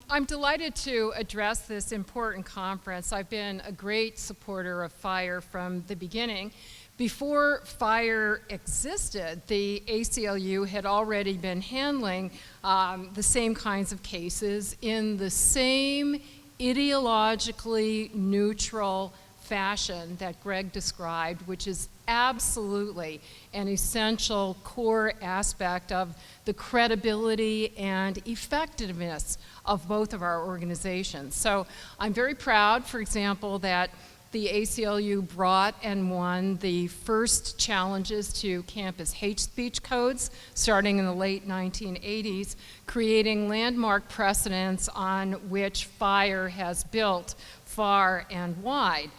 I'm delighted to address this important conference. I've been a great supporter of FIRE from the beginning. Before FIRE existed, the ACLU had already been handling the same kinds of cases in the same ideologically neutral fashion that Greg described, which is absolutely an essential core aspect of the credibility and effectiveness of both of our organizations. So I'm very proud, for example, that the ACLU brought and won the first challenges to campus hate speech codes starting in the late 1980s, creating landmark precedents on which FIRE has built far and wide.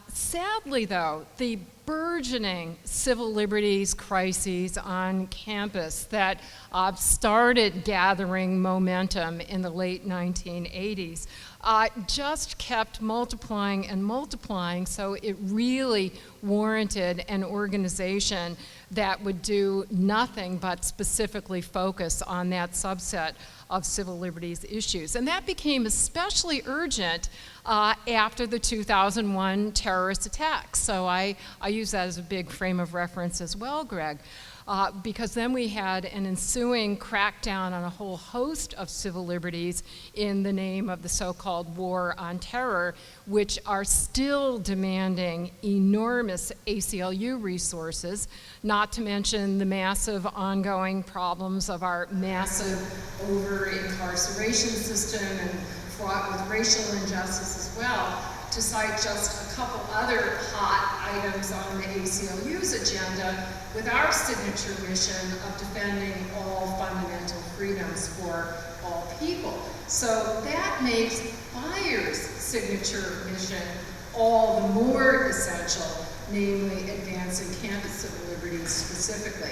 Sadly, though, the burgeoning civil liberties crises on campus that started gathering momentum in the late 1980s just kept multiplying and multiplying, so it really warranted an organization that would do nothing but specifically focus on that subset of civil liberties issues. And that became especially urgent after the 2001 terrorist attacks. So I use that as a big frame of reference as well, Greg, because then we had an ensuing crackdown on a whole host of civil liberties in the name of the so-called war on terror, which are still demanding enormous ACLU resources, not to mention the massive ongoing problems of our massive over-incarceration system and fraught with racial injustice as well, to cite just a couple other hot items on the ACLU's agenda with our signature mission of defending all fundamental freedoms for all people. So that makes FIRE's signature mission all the more essential, namely advancing campus civil liberties specifically.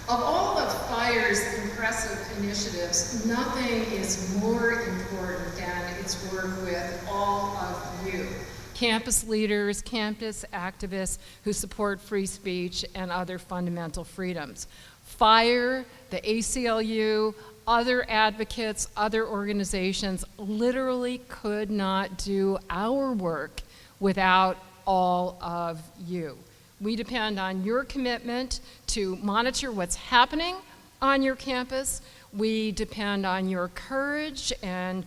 Of all of FIRE's impressive initiatives, nothing is more important than its work with all of you, campus leaders, campus activists who support free speech and other fundamental freedoms. FIRE, the ACLU, other advocates, other organizations literally could not do our work without all of you. We depend on your commitment to monitor what's happening on your campus. We depend on your courage and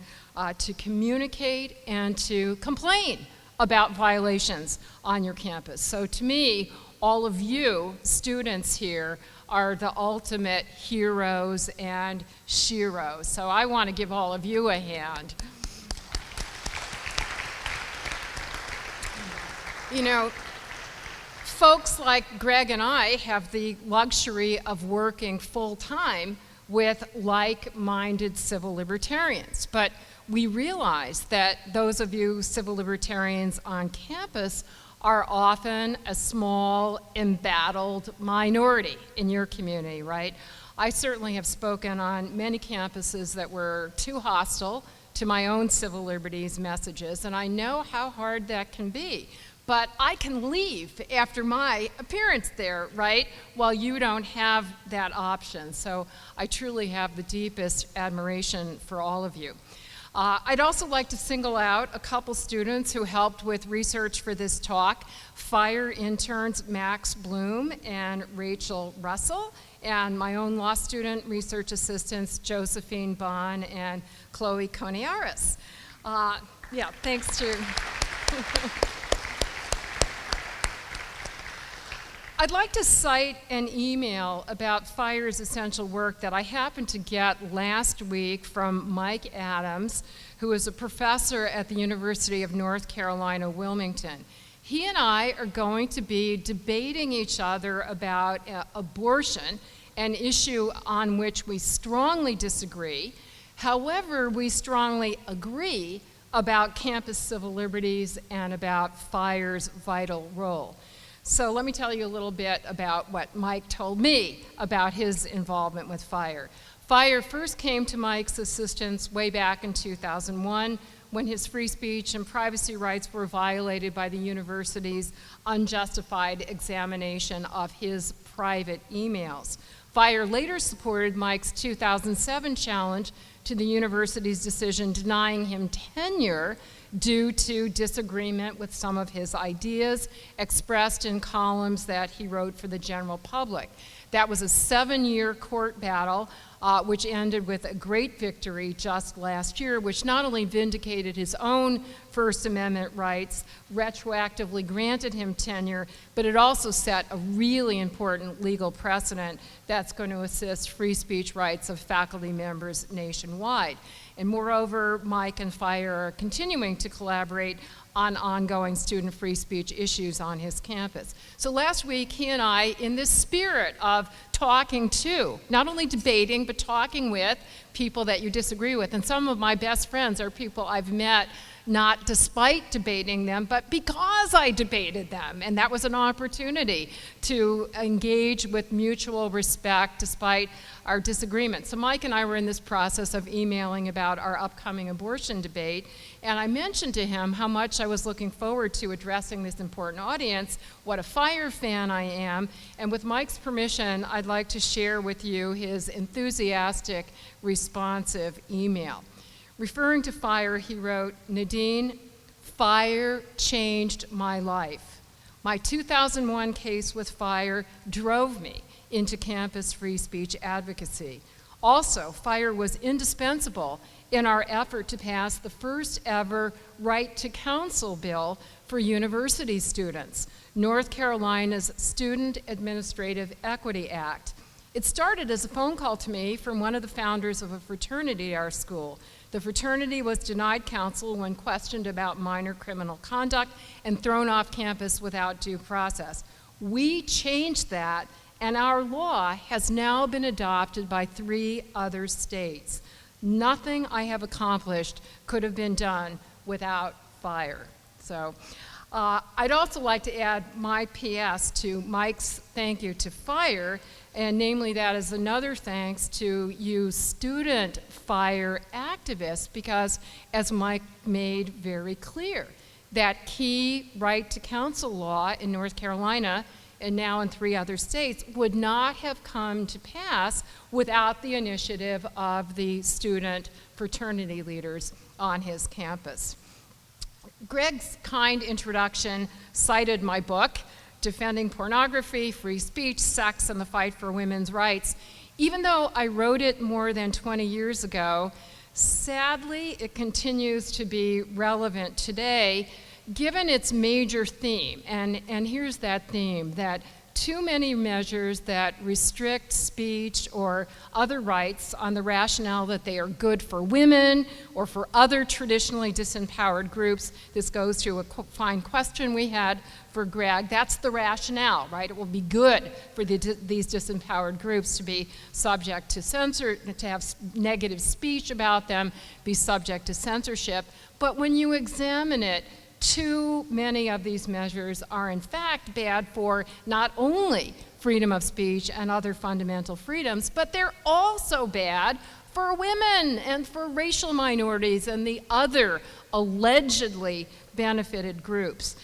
to communicate and to complain about violations on your campus. So to me, all of you students here are the ultimate heroes and sheroes. So I want to give all of you a hand. You know, folks like Greg and I have the luxury of working full-time with like-minded civil libertarians, but we realize that those of you civil libertarians on campus are often a small, embattled minority in your community, right? I certainly have spoken on many campuses that were too hostile to my own civil liberties messages, and I know how hard that can be. But I can leave after my appearance there, right? While you don't have that option. So I truly have the deepest admiration for all of you. I'd also like to single out a couple students who helped with research for this talk, FIRE interns Max Bloom and Rachel Russell, and my own law student research assistants Josephine Bond and Chloe Koniaris. Yeah, thanks to... I'd like to cite an email about FIRE's essential work that I happened to get last week from Mike Adams, who is a professor at the University of North Carolina, Wilmington. He and I are going to be debating each other about abortion, an issue on which we strongly disagree. However, we strongly agree about campus civil liberties and about FIRE's vital role. So let me tell you a little bit about what Mike told me about his involvement with FIRE. FIRE first came to Mike's assistance way back in 2001 when his free speech and privacy rights were violated by the university's unjustified examination of his private emails. FIRE later supported Mike's 2007 challenge to the university's decision denying him tenure due to disagreement with some of his ideas expressed in columns that he wrote for the general public. That was a 7-year court battle, which ended with a great victory just last year, which not only vindicated his own First Amendment rights, retroactively granted him tenure, but it also set a really important legal precedent that's going to assist free speech rights of faculty members nationwide. And moreover, Mike and FIRE are continuing to collaborate on ongoing student free speech issues on his campus. So last week, he and I, in this spirit of talking to, not only debating, but talking with people that you disagree with, and some of my best friends are people I've met not despite debating them, but because I debated them. And that was an opportunity to engage with mutual respect despite our disagreement. So Mike and I were in this process of emailing about our upcoming abortion debate, and I mentioned to him how much I was looking forward to addressing this important audience, what a FIRE fan I am, and with Mike's permission, I'd like to share with you his enthusiastic, responsive email. Referring to FIRE, he wrote, "Nadine, FIRE changed my life. My 2001 case with FIRE drove me into campus free speech advocacy. Also, FIRE was indispensable in our effort to pass the first ever right to counsel bill for university students, North Carolina's Student Administrative Equity Act. It started as a phone call to me from one of the founders of a fraternity at our school. The fraternity was denied counsel when questioned about minor criminal conduct and thrown off campus without due process. We changed that, and our law has now been adopted by 3 other states. Nothing I have accomplished could have been done without FIRE." So I'd also like to add my PS to Mike's thank you to FIRE, and namely that is another thanks to you student FIRE activists, because as Mike made very clear, that key right to counsel law in North Carolina and now in 3 other states would not have come to pass without the initiative of the student fraternity leaders on his campus. Greg's kind introduction cited my book, Defending Pornography, Free Speech, Sex, and the Fight for Women's Rights. Even though I wrote it more than 20 years ago, sadly, it continues to be relevant today, given its major theme. And here's that theme, that too many measures that restrict speech or other rights on the rationale that they are good for women or for other traditionally disempowered groups. This goes to a fine question we had for Greg. That's the rationale, right? It will be good for these disempowered groups to be subject to to have negative speech about them, be subject to censorship. But when you examine it, too many of these measures are in fact bad for not only freedom of speech and other fundamental freedoms, but they're also bad for women and for racial minorities and the other allegedly benefited groups.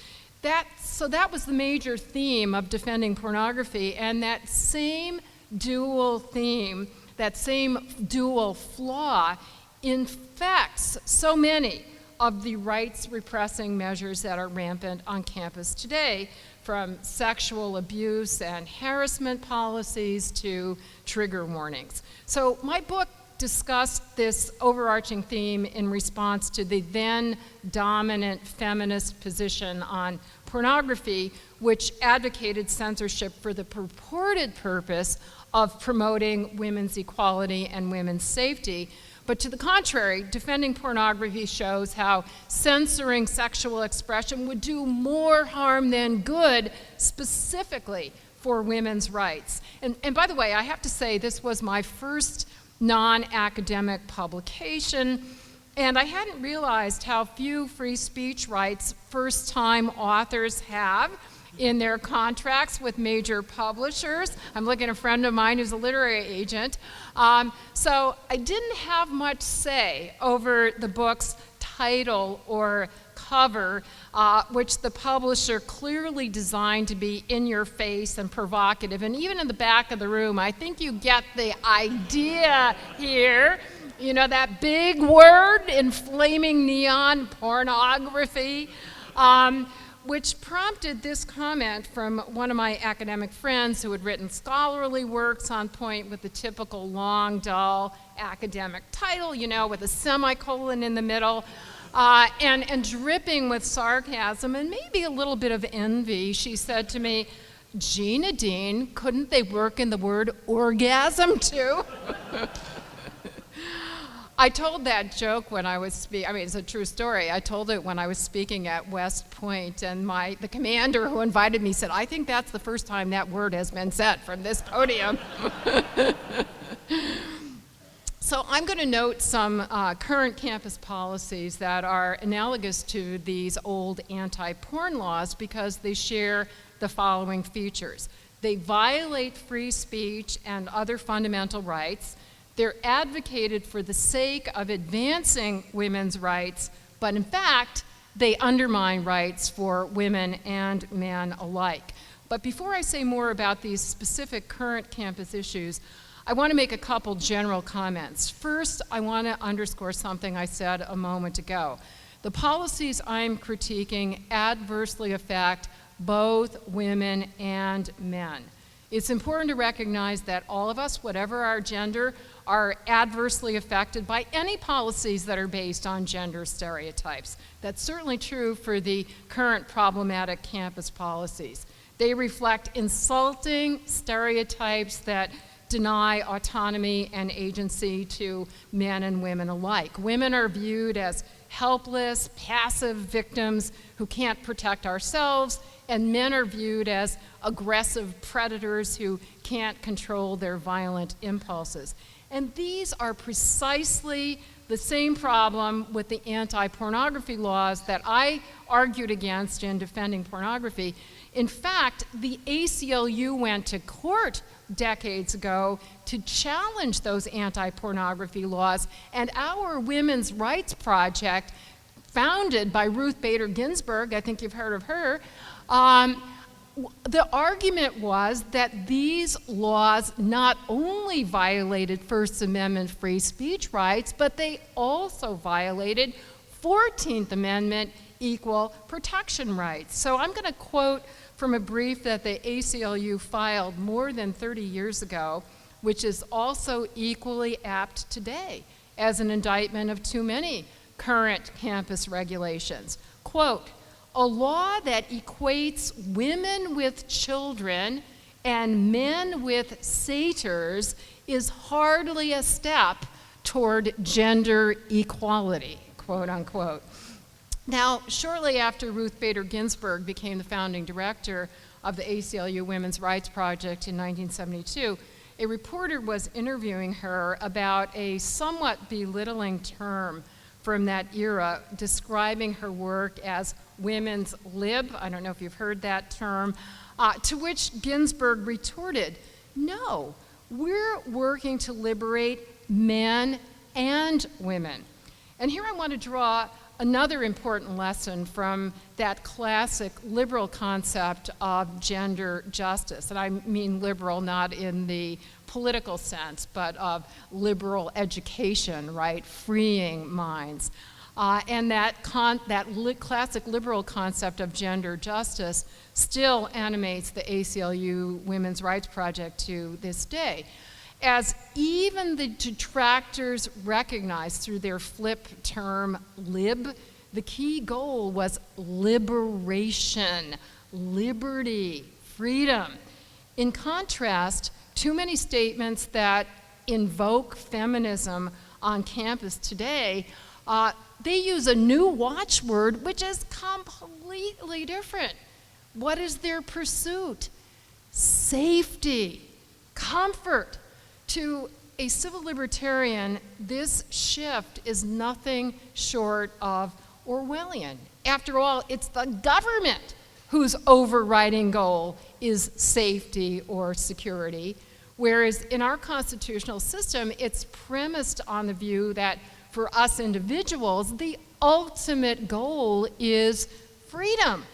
So that was the major theme of Defending Pornography, and that same dual theme, that same dual flaw infects so many of the rights-repressing measures that are rampant on campus today, from sexual abuse and harassment policies to trigger warnings. So my book discussed this overarching theme in response to the then dominant feminist position on pornography, which advocated censorship for the purported purpose of promoting women's equality and women's safety. But to the contrary, Defending Pornography shows how censoring sexual expression would do more harm than good, specifically for women's rights. And by the way, I have to say this was my first non-academic publication, and I hadn't realized how few free speech rights first-time authors have in their contracts with major publishers. I'm looking at a friend of mine who's a literary agent. So I didn't have much say over the book's title or cover, which the publisher clearly designed to be in your face and provocative. And even in the back of the room, I think you get the idea here. You know, that big word in flaming neon, pornography, which prompted this comment from one of my academic friends who had written scholarly works on point with the typical long, dull academic title, you know, with a semicolon in the middle, and dripping with sarcasm and maybe a little bit of envy. She said to me, "Gee, Nadine, couldn't they work in the word orgasm too?" I told that joke when I was speaking. I mean, it's a true story. I told it when I was speaking at West Point, and the commander who invited me said, "I think that's the first time that word has been said from this podium." So I'm going to note some current campus policies that are analogous to these old anti-porn laws because they share the following features. They violate free speech and other fundamental rights. They're advocated for the sake of advancing women's rights, but in fact, they undermine rights for women and men alike. But before I say more about these specific current campus issues, I want to make a couple general comments. First, I want to underscore something I said a moment ago. The policies I'm critiquing adversely affect both women and men. It's important to recognize that all of us, whatever our gender, are adversely affected by any policies that are based on gender stereotypes. That's certainly true for the current problematic campus policies. They reflect insulting stereotypes that deny autonomy and agency to men and women alike. Women are viewed as helpless, passive victims who can't protect ourselves, and men are viewed as aggressive predators who can't control their violent impulses. And these are precisely the same problem with the anti-pornography laws that I argued against in defending pornography. In fact, the ACLU went to court decades ago to challenge those anti-pornography laws, and our Women's Rights Project, founded by Ruth Bader Ginsburg, I think you've heard of her, the argument was that these laws not only violated First Amendment free speech rights, but they also violated 14th Amendment equal protection rights. So I'm going to quote from a brief that the ACLU filed more than 30 years ago, which is also equally apt today as an indictment of too many current campus regulations. Quote, "A law that equates women with children and men with satyrs is hardly a step toward gender equality," quote unquote. Now, shortly after Ruth Bader Ginsburg became the founding director of the ACLU Women's Rights Project in 1972, a reporter was interviewing her about a somewhat belittling term from that era, describing her work as women's lib. I don't know if you've heard that term, to which Ginsburg retorted, "No, we're working to liberate men and women." And here I want to draw another important lesson from that classic liberal concept of gender justice. And I mean liberal not in the political sense, but of liberal education, right? Freeing minds. And that classic liberal concept of gender justice still animates the ACLU Women's Rights Project to this day. As even the detractors recognized through their flip term lib, the key goal was liberation, liberty, freedom. In contrast, too many statements that invoke feminism on campus today, they use a new watchword which is completely different. What is their pursuit? Safety, comfort. To a civil libertarian, this shift is nothing short of Orwellian. After all, it's the government whose overriding goal is safety or security, whereas in our constitutional system, it's premised on the view that for us individuals, the ultimate goal is freedom.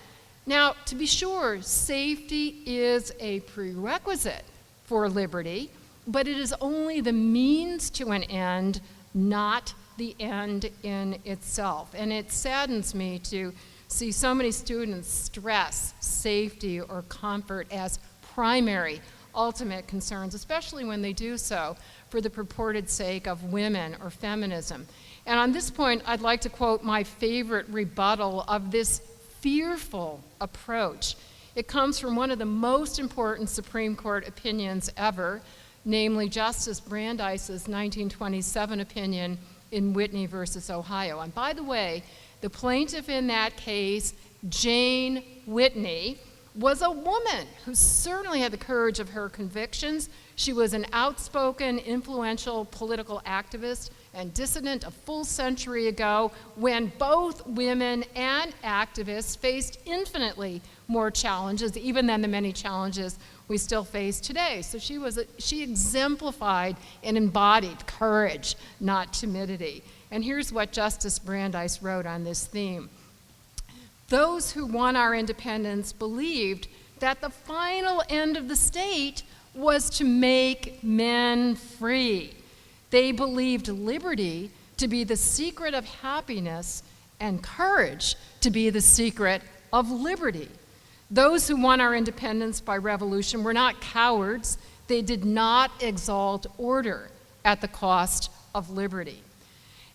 Now, to be sure, safety is a prerequisite for liberty, but it is only the means to an end, not the end in itself. And it saddens me to see so many students stress safety or comfort as primary, ultimate concerns, especially when they do so for the purported sake of women or feminism. And on this point, I'd like to quote my favorite rebuttal of this fearful approach. It comes from one of the most important Supreme Court opinions ever, namely Justice Brandeis's 1927 opinion in Whitney versus Ohio. And by the way, the plaintiff in that case, Jane Whitney, was a woman who certainly had the courage of her convictions. She was an outspoken, influential political activist and dissident a full century ago when both women and activists faced infinitely more challenges, even than the many challenges we still face today. So she exemplified and embodied courage, not timidity. And here's what Justice Brandeis wrote on this theme. Those who won our independence believed that the final end of the state was to make men free. They believed liberty to be the secret of happiness and courage to be the secret of liberty. Those who won our independence by revolution were not cowards. They did not exalt order at the cost of liberty.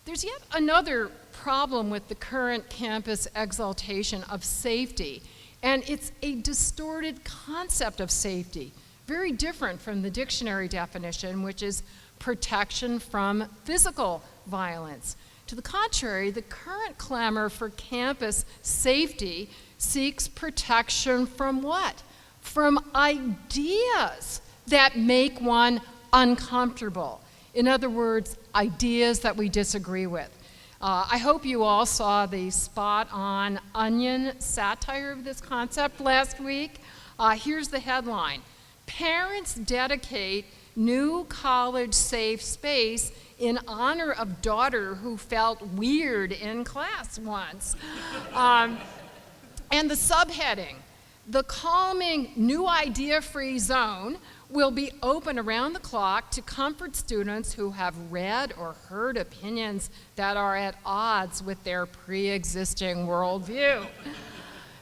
There's yet another problem with the current campus exaltation of safety, and it's a distorted concept of safety, very different from the dictionary definition, which is protection from physical violence. To the contrary, the current clamor for campus safety seeks protection from what? From ideas that make one uncomfortable. In other words, ideas that we disagree with. I hope you all saw the spot-on Onion satire of this concept last week. Here's the headline. Parents dedicate new college safe space in honor of daughter who felt weird in class once. And the subheading, the calming new idea-free zone will be open around the clock to comfort students who have read or heard opinions that are at odds with their pre-existing worldview.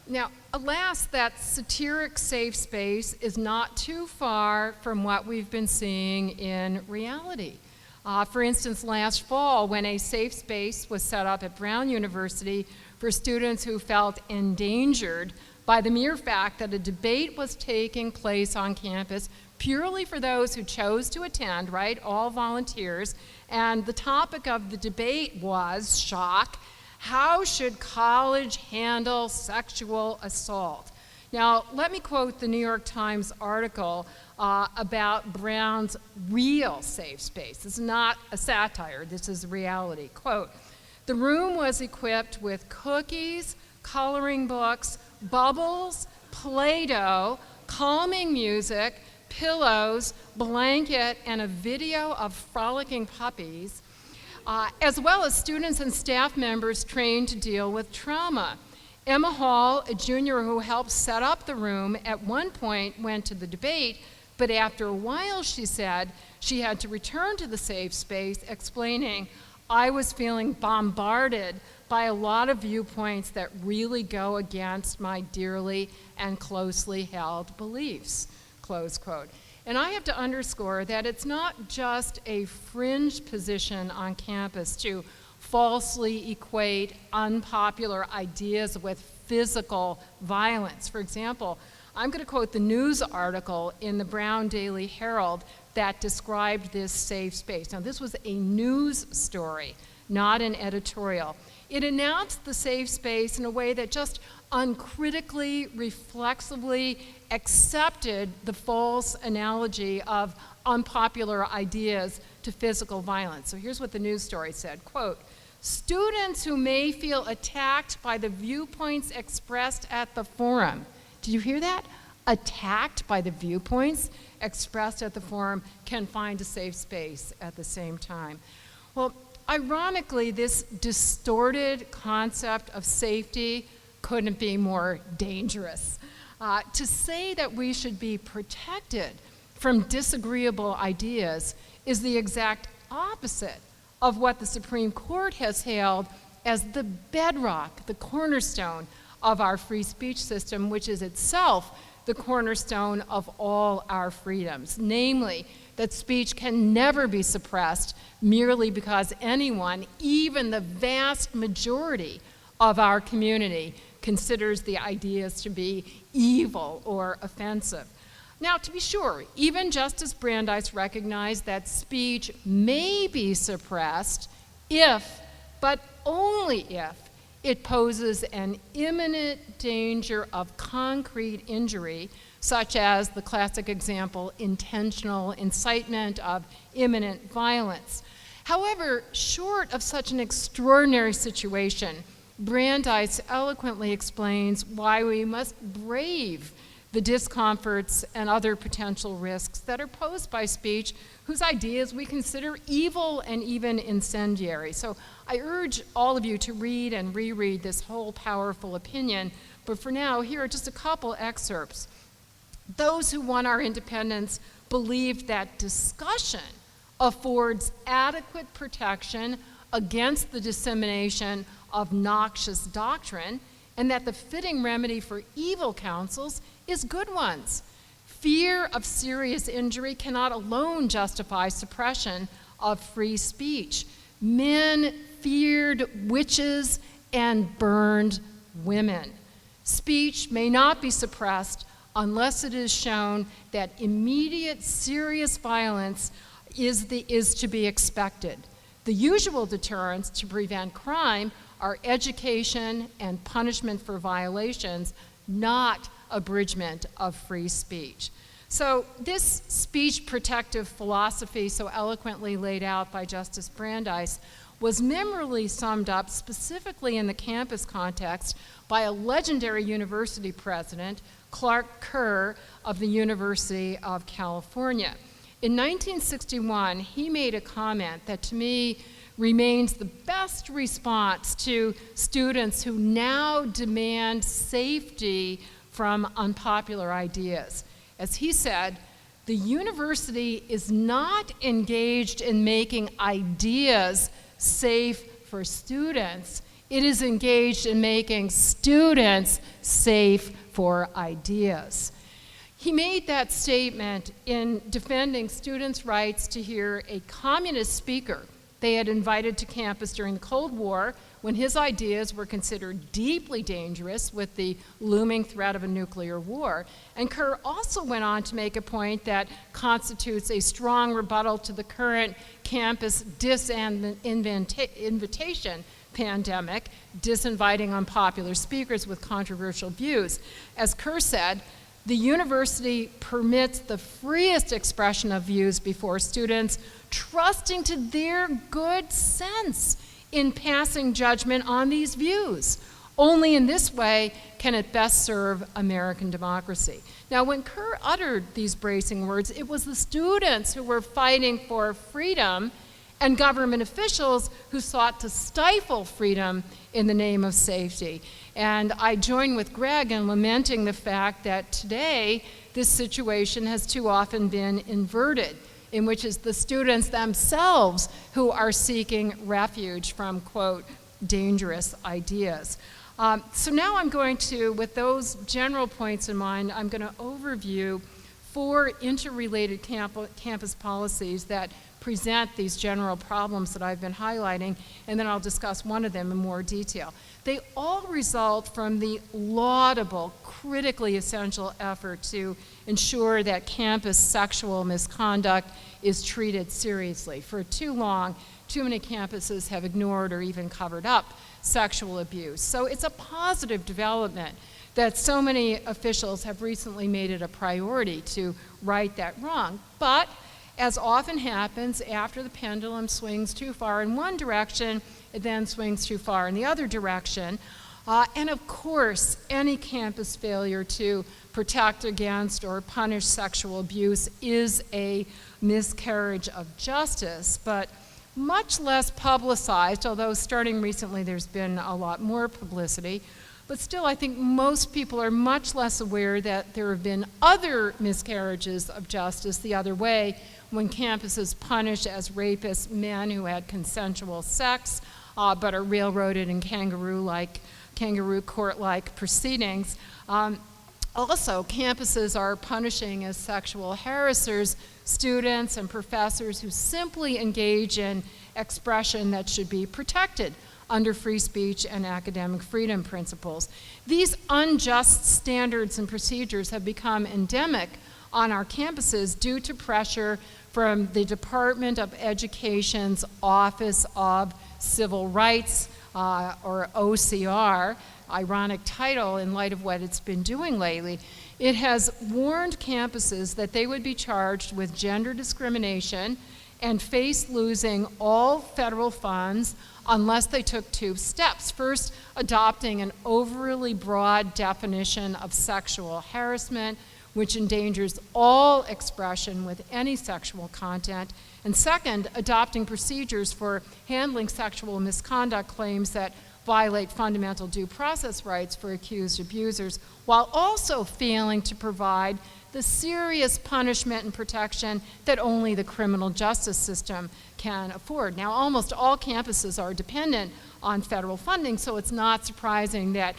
Now, alas, that satiric safe space is not too far from what we've been seeing in reality. For instance, last fall, when a safe space was set up at Brown University for students who felt endangered by the mere fact that a debate was taking place on campus purely for those who chose to attend, right, all volunteers, and the topic of the debate was, shock, how should college handle sexual assault? Now, let me quote the New York Times article about Brown's real safe space. This is not a satire, this is reality. Quote, the room was equipped with cookies, coloring books, bubbles, Play-Doh, calming music, pillows, blanket, and a video of frolicking puppies, as well as students and staff members trained to deal with trauma. Emma Hall, a junior who helped set up the room, at one point went to the debate, but after a while, she said, she had to return to the safe space, explaining, I was feeling bombarded by a lot of viewpoints that really go against my dearly and closely held beliefs, close quote. And I have to underscore that it's not just a fringe position on campus to falsely equate unpopular ideas with physical violence. For example, I'm going to quote the news article in the Brown Daily Herald that described this safe space. Now, this was a news story, not an editorial. It announced the safe space in a way that just uncritically, reflexively accepted the false analogy of unpopular ideas to physical violence. So here's what the news story said, quote, students who may feel attacked by the viewpoints expressed at the forum. Did you hear that? Attacked by the viewpoints expressed at the forum can find a safe space at the same time. Well, ironically, this distorted concept of safety couldn't be more dangerous. To say that we should be protected from disagreeable ideas is the exact opposite of what the Supreme Court has hailed as the bedrock, the cornerstone of our free speech system, which is itself the cornerstone of all our freedoms, namely that speech can never be suppressed merely because anyone, even the vast majority of our community, considers the ideas to be evil or offensive. Now, to be sure, even Justice Brandeis recognized that speech may be suppressed if, but only if, it poses an imminent danger of concrete injury, such as the classic example, intentional incitement of imminent violence. However, short of such an extraordinary situation, Brandeis eloquently explains why we must brave the discomforts and other potential risks that are posed by speech whose ideas we consider evil and even incendiary. So I urge all of you to read and reread this whole powerful opinion, but for now, here are just a couple excerpts. Those who won our independence believed that discussion affords adequate protection against the dissemination of noxious doctrine, and that the fitting remedy for evil counsels is good ones. Fear of serious injury cannot alone justify suppression of free speech. Men feared witches and burned women. Speech may not be suppressed unless it is shown that immediate serious violence is to be expected. The usual deterrents to prevent crime are education and punishment for violations, not abridgment of free speech. So this speech protective philosophy, so eloquently laid out by Justice Brandeis, was memorably summed up specifically in the campus context by a legendary university president, Clark Kerr of the University of California. In 1961, he made a comment that to me remains the best response to students who now demand safety from unpopular ideas. As he said, the university is not engaged in making ideas safe for students. It is engaged in making students safe for ideas. He made that statement in defending students' rights to hear a communist speaker they had invited to campus during the Cold War, when his ideas were considered deeply dangerous with the looming threat of a nuclear war. And Kerr also went on to make a point that constitutes a strong rebuttal to the current campus disinvitation pandemic, disinviting unpopular speakers with controversial views. As Kerr said, the university permits the freest expression of views before students, trusting to their good sense in passing judgment on these views. Only in this way can it best serve American democracy. Now, when Kerr uttered these bracing words, it was the students who were fighting for freedom and government officials who sought to stifle freedom in the name of safety. And I join with Greg in lamenting the fact that today this situation has too often been inverted, in which it's the students themselves who are seeking refuge from, quote, dangerous ideas. So now I'm going to, with those general points in mind, I'm going to overview 4 interrelated campus policies that present these general problems that I've been highlighting, and then I'll discuss one of them in more detail. They all result from the laudable, critically essential effort to ensure that campus sexual misconduct is treated seriously. For too long, too many campuses have ignored or even covered up sexual abuse. So it's a positive development that so many officials have recently made it a priority to right that wrong. But as often happens, after the pendulum swings too far in one direction, it then swings too far in the other direction. And of course, any campus failure to protect against or punish sexual abuse is a miscarriage of justice, but much less publicized, although starting recently there's been a lot more publicity. But still, I think most people are much less aware that there have been other miscarriages of justice the other way when campuses punish as rapists men who had consensual sex but are railroaded in kangaroo court-like proceedings. Also, campuses are punishing as sexual harassers students and professors who simply engage in expression that should be protected under free speech and academic freedom principles. These unjust standards and procedures have become endemic on our campuses due to pressure from the Department of Education's Office of Civil Rights, or OCR, ironic title in light of what it's been doing lately. It has warned campuses that they would be charged with gender discrimination and face losing all federal funds unless they took two steps. First, adopting an overly broad definition of sexual harassment, which endangers all expression with any sexual content. And second, adopting procedures for handling sexual misconduct claims that violate fundamental due process rights for accused abusers, while also failing to provide the serious punishment and protection that only the criminal justice system can afford. Now, almost all campuses are dependent on federal funding, so it's not surprising that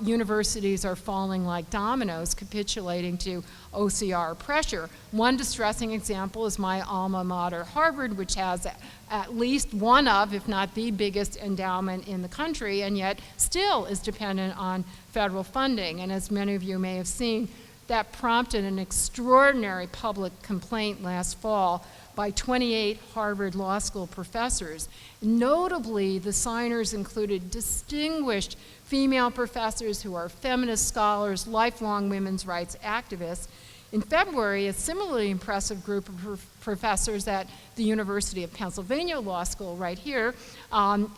universities are falling like dominoes, capitulating to OCR pressure. One distressing example is my alma mater, Harvard, which has at least one of, if not the biggest endowment in the country, and yet still is dependent on federal funding. And as many of you may have seen, that prompted an extraordinary public complaint last fall by 28 Harvard Law School professors. Notably, the signers included distinguished female professors who are feminist scholars, lifelong women's rights activists. In February, a similarly impressive group of professors at the University of Pennsylvania Law School right here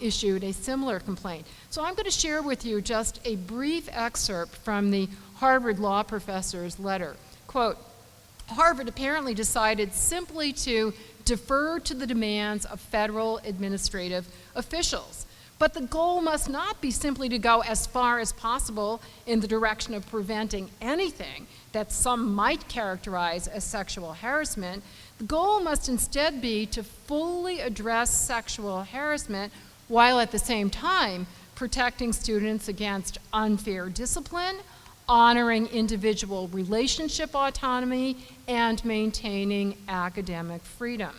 issued a similar complaint. So I'm going to share with you just a brief excerpt from the Harvard law professor's letter. Quote, Harvard apparently decided simply to defer to the demands of federal administrative officials. But the goal must not be simply to go as far as possible in the direction of preventing anything that some might characterize as sexual harassment. The goal must instead be to fully address sexual harassment while at the same time protecting students against unfair discipline, honoring individual relationship autonomy, and maintaining academic freedom.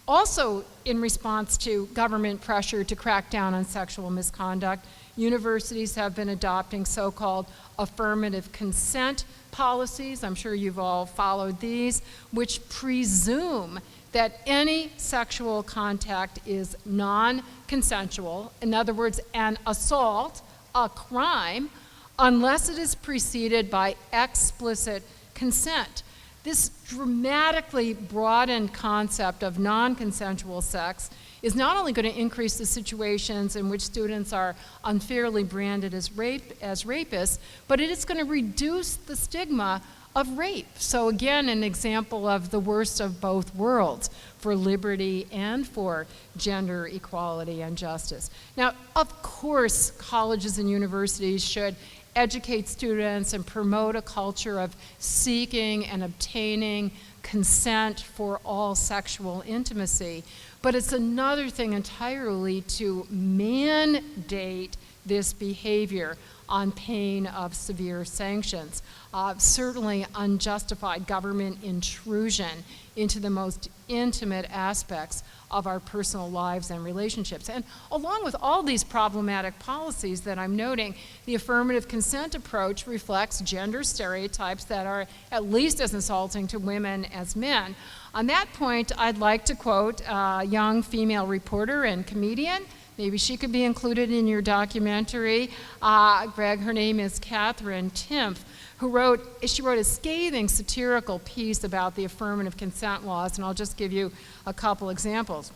Also, in response to government pressure to crack down on sexual misconduct, universities have been adopting so-called affirmative consent policies. I'm sure you've all followed these, which presume that any sexual contact is non-consensual, in other words, an assault, a crime, unless it is preceded by explicit consent. This dramatically broadened concept of non-consensual sex is not only going to increase the situations in which students are unfairly branded as rapists, but it is going to reduce the stigma of rape. So again, an example of the worst of both worlds for liberty and for gender equality and justice. Now, of course, colleges and universities should educate students and promote a culture of seeking and obtaining consent for all sexual intimacy. But it's another thing entirely to mandate this behavior on pain of severe sanctions. Certainly unjustified government intrusion into the most intimate aspects of our personal lives and relationships. And along with all these problematic policies that I'm noting, the affirmative consent approach reflects gender stereotypes that are at least as insulting to women as men. On that point, I'd like to quote a young female reporter and comedian. Maybe she could be included in your documentary. Greg, her name is Catherine Timpf, who wrote a scathing satirical piece about the affirmative consent laws, and I'll just give you a couple examples.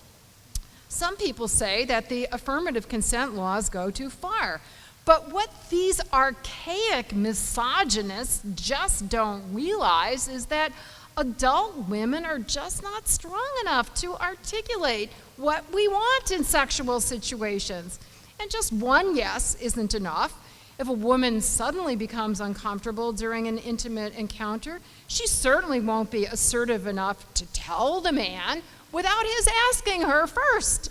Some people say that the affirmative consent laws go too far, but what these archaic misogynists just don't realize is that adult women are just not strong enough to articulate what we want in sexual situations. And just one yes isn't enough. If a woman suddenly becomes uncomfortable during an intimate encounter, she certainly won't be assertive enough to tell the man without his asking her first.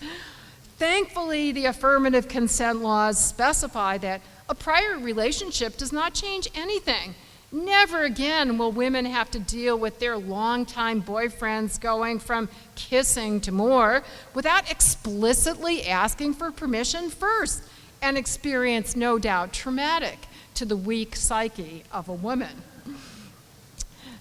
Thankfully, the affirmative consent laws specify that a prior relationship does not change anything. Never again will women have to deal with their longtime boyfriends going from kissing to more without explicitly asking for permission first, an experience no doubt traumatic to the weak psyche of a woman.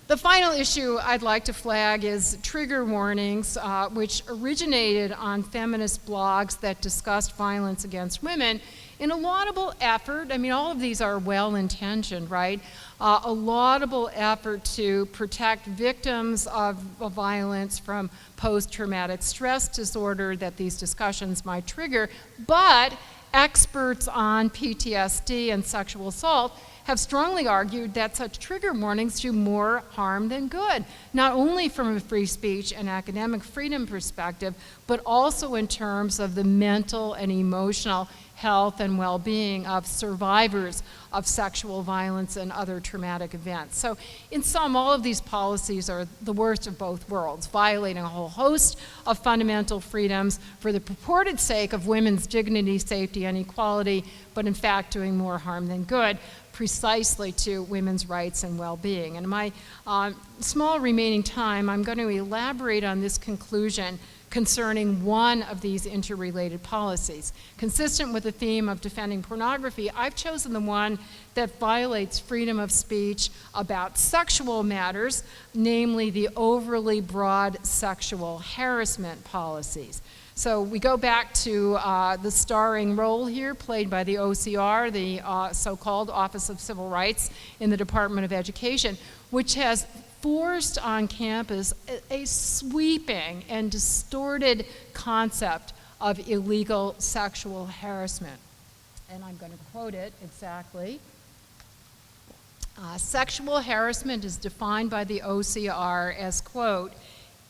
The final issue I'd like to flag is trigger warnings, which originated on feminist blogs that discussed violence against women in a laudable effort. I mean, all of these are well-intentioned, right? A laudable effort to protect victims of violence from post-traumatic stress disorder that these discussions might trigger, but experts on PTSD and sexual assault have strongly argued that such trigger warnings do more harm than good, not only from a free speech and academic freedom perspective, but also in terms of the mental and emotional health and well-being of survivors of sexual violence and other traumatic events. So in sum, all of these policies are the worst of both worlds, violating a whole host of fundamental freedoms for the purported sake of women's dignity, safety, and equality, but in fact doing more harm than good, precisely to women's rights and well-being. And in my small remaining time, I'm going to elaborate on this conclusion concerning one of these interrelated policies. Consistent with the theme of defending pornography, I've chosen the one that violates freedom of speech about sexual matters, namely the overly broad sexual harassment policies. So we go back to the starring role here played by the OCR, the so-called Office of Civil Rights in the Department of Education, which has forced on campus a sweeping and distorted concept of illegal sexual harassment. And I'm going to quote it exactly. Sexual harassment is defined by the OCR as, quote,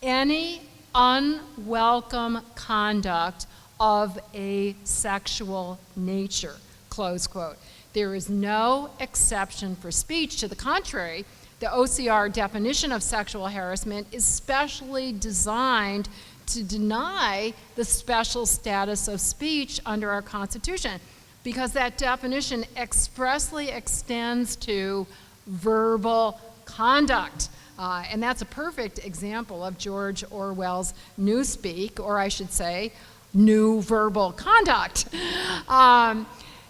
any unwelcome conduct of a sexual nature, close quote. There is no exception for speech. To the contrary, the OCR definition of sexual harassment is specially designed to deny the special status of speech under our Constitution, because that definition expressly extends to verbal conduct. And that's a perfect example of George Orwell's Newspeak, or I should say, new verbal conduct.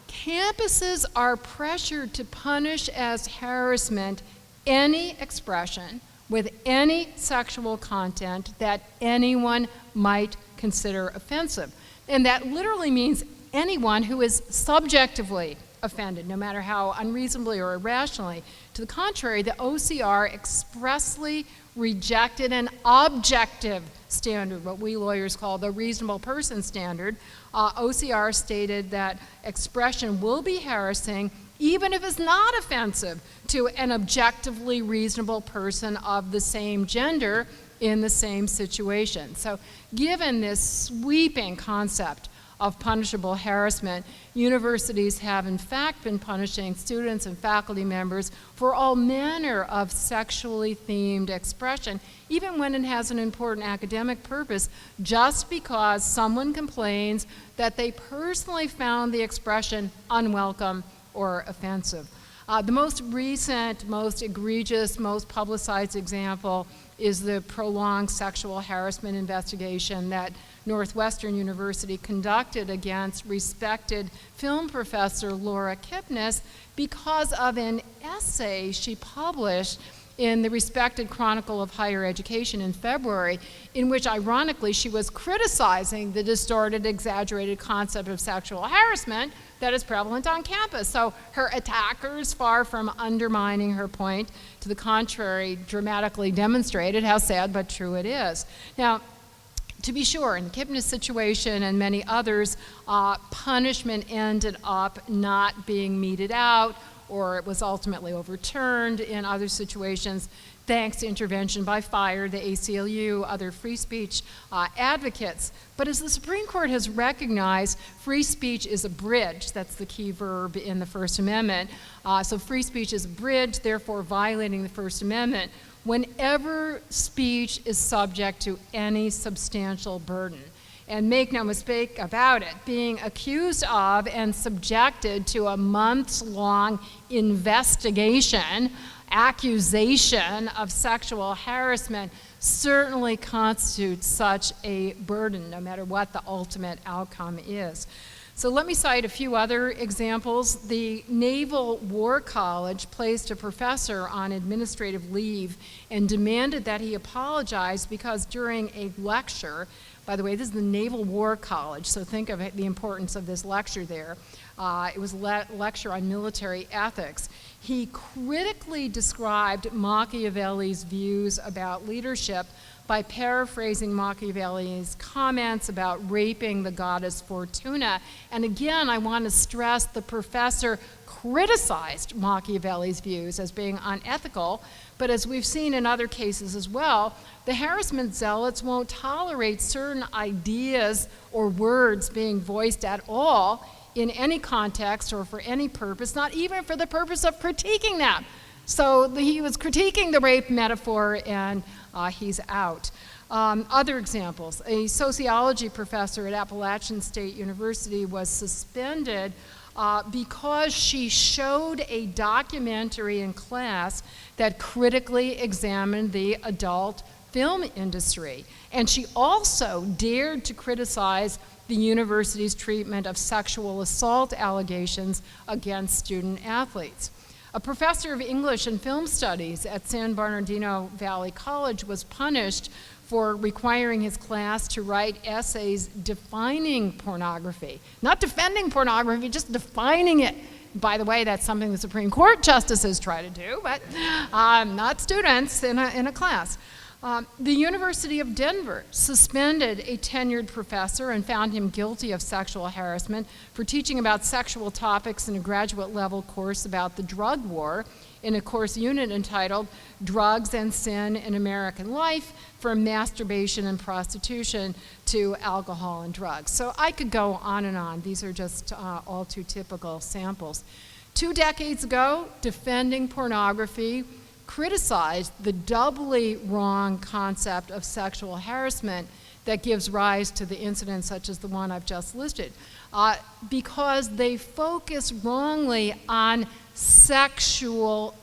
Campuses are pressured to punish as harassment any expression with any sexual content that anyone might consider offensive. And that literally means anyone who is subjectively offended, no matter how unreasonably or irrationally. To the contrary, the OCR expressly rejected an objective standard, what we lawyers call the reasonable person standard. OCR stated that expression will be harassing even if it's not offensive to an objectively reasonable person of the same gender in the same situation. So given this sweeping concept of punishable harassment, universities have in fact been punishing students and faculty members for all manner of sexually themed expression, even when it has an important academic purpose, just because someone complains that they personally found the expression unwelcome or offensive. The most recent, most egregious, most publicized example is the prolonged sexual harassment investigation that Northwestern University conducted against respected film professor Laura Kipnis because of an essay she published in the respected Chronicle of Higher Education in February, in which ironically she was criticizing the distorted, exaggerated concept of sexual harassment that is prevalent on campus. So her attackers, far from undermining her point, to the contrary, dramatically demonstrated how sad but true it is. Now, to be sure, in the Kipnis situation and many others, punishment ended up not being meted out or it was ultimately overturned in other situations, thanks to intervention by FIRE, the ACLU, other free speech advocates. But as the Supreme Court has recognized, free speech is a bridge. That's the key verb in the First Amendment. So free speech is a bridge, therefore violating the First Amendment whenever speech is subject to any substantial burden. And make no mistake about it, being accused of and subjected to a months-long investigation, accusation of sexual harassment certainly constitutes such a burden, no matter what the ultimate outcome is. So let me cite a few other examples. The Naval War College placed a professor on administrative leave and demanded that he apologize because during a lecture, by the way, this is the Naval War College, so think of the importance of this lecture there. It was a lecture on military ethics. He critically described Machiavelli's views about leadership by paraphrasing Machiavelli's comments about raping the goddess Fortuna. And again, I want to stress the professor criticized Machiavelli's views as being unethical, but as we've seen in other cases as well, the harassment zealots won't tolerate certain ideas or words being voiced at all in any context or for any purpose, not even for the purpose of critiquing them. So he was critiquing the rape metaphor, and he's out. Other examples, a sociology professor at Appalachian State University was suspended because she showed a documentary in class that critically examined the adult film industry. And she also dared to criticize the university's treatment of sexual assault allegations against student athletes. A professor of English and film studies at San Bernardino Valley College was punished for requiring his class to write essays defining pornography. Not defending pornography, just defining it. By the way, that's something the Supreme Court justices try to do, but not students in a class. The University of Denver suspended a tenured professor and found him guilty of sexual harassment for teaching about sexual topics in a graduate level course about the drug war in a course unit entitled Drugs and Sin in American Life, from masturbation and prostitution to alcohol and drugs. So I could go on and on. These are just all too typical samples. 2 decades ago, defending pornography criticized the doubly wrong concept of sexual harassment that gives rise to the incidents such as the one I've just listed, because they focus wrongly on sexual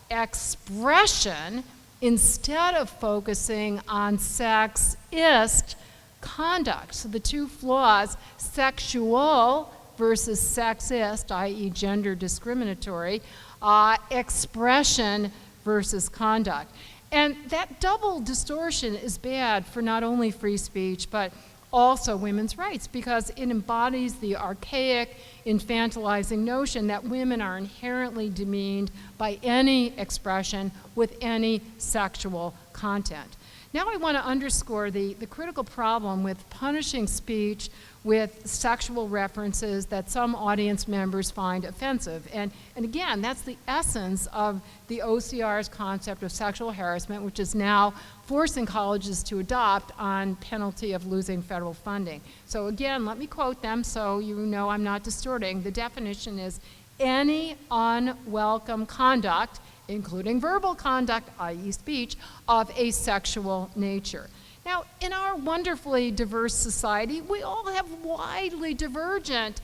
expression instead of focusing on sexist conduct. So the two flaws, sexual versus sexist, i.e. gender discriminatory, expression versus conduct. And that double distortion is bad for not only free speech, but also women's rights, because it embodies the archaic, infantilizing notion that women are inherently demeaned by any expression with any sexual content. Now I want to underscore the critical problem with punishing speech with sexual references that some audience members find offensive. And again, that's the essence of the OCR's concept of sexual harassment, which is now forcing colleges to adopt on penalty of losing federal funding. So again, let me quote them so you know I'm not distorting. The definition is any unwelcome conduct, including verbal conduct, i.e. speech, of a sexual nature. Now, in our wonderfully diverse society, we all have widely divergent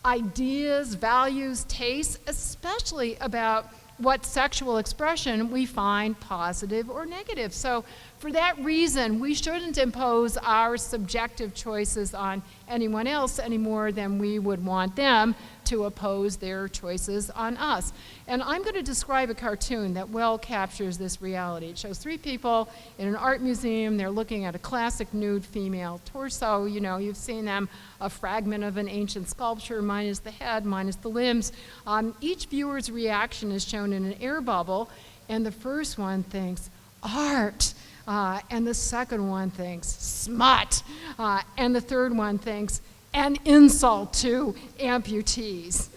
ideas, values, tastes, especially about what sexual expression we find positive or negative. So for that reason, we shouldn't impose our subjective choices on anyone else any more than we would want them to oppose their choices on us. And I'm going to describe a cartoon that well captures this reality. It shows 3 people in an art museum. They're looking at a classic nude female torso. You know, you've seen them, a fragment of an ancient sculpture, minus the head, minus the limbs. Each viewer's reaction is shown in an air bubble, and the first one thinks, art. And the second one thinks, smut. And the third one thinks, an insult to amputees.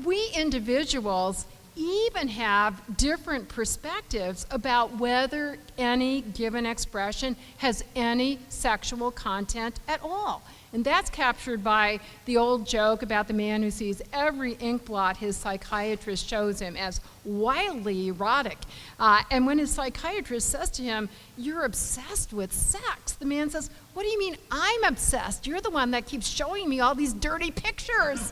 We individuals even have different perspectives about whether any given expression has any sexual content at all. And that's captured by the old joke about the man who sees every ink blot his psychiatrist shows him as wildly erotic. And when his psychiatrist says to him, "You're obsessed with sex," the man says, "What do you mean I'm obsessed? You're the one that keeps showing me all these dirty pictures."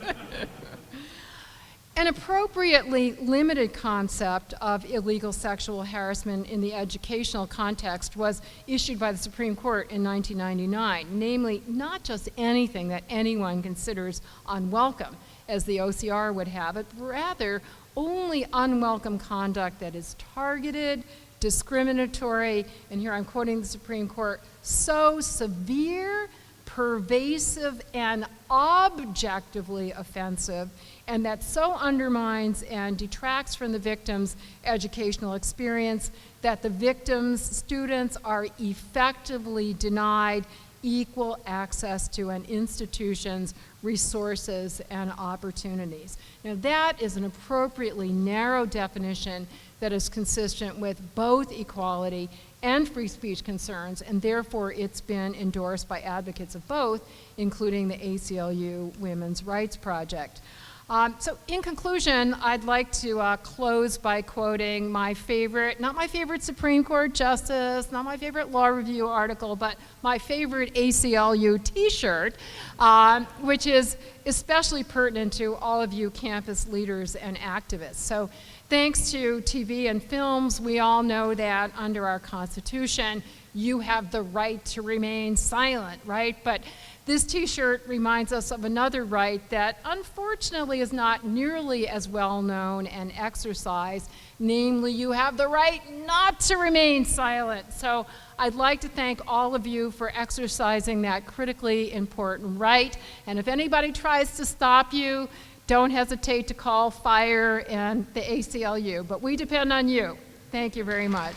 An appropriately limited concept of illegal sexual harassment in the educational context was issued by the Supreme Court in 1999, namely not just anything that anyone considers unwelcome, as the OCR would have it, but rather only unwelcome conduct that is targeted, discriminatory, and here I'm quoting the Supreme Court, so severe, pervasive, and objectively offensive, and that so undermines and detracts from the victim's educational experience that the victim's students are effectively denied equal access to an institution's resources and opportunities. Now that is an appropriately narrow definition that is consistent with both equality and free speech concerns, and therefore it's been endorsed by advocates of both, including the ACLU Women's Rights Project. So in conclusion, I'd like to close by quoting my favorite, not my favorite Supreme Court justice, not my favorite law review article, but my favorite ACLU t-shirt, which is especially pertinent to all of you campus leaders and activists. So thanks to TV and films, we all know that under our Constitution, you have the right to remain silent, right? But this t-shirt reminds us of another right that unfortunately is not nearly as well known and exercised, namely you have the right not to remain silent. So I'd like to thank all of you for exercising that critically important right, and if anybody tries to stop you, don't hesitate to call FIRE and the ACLU, but we depend on you. Thank you very much.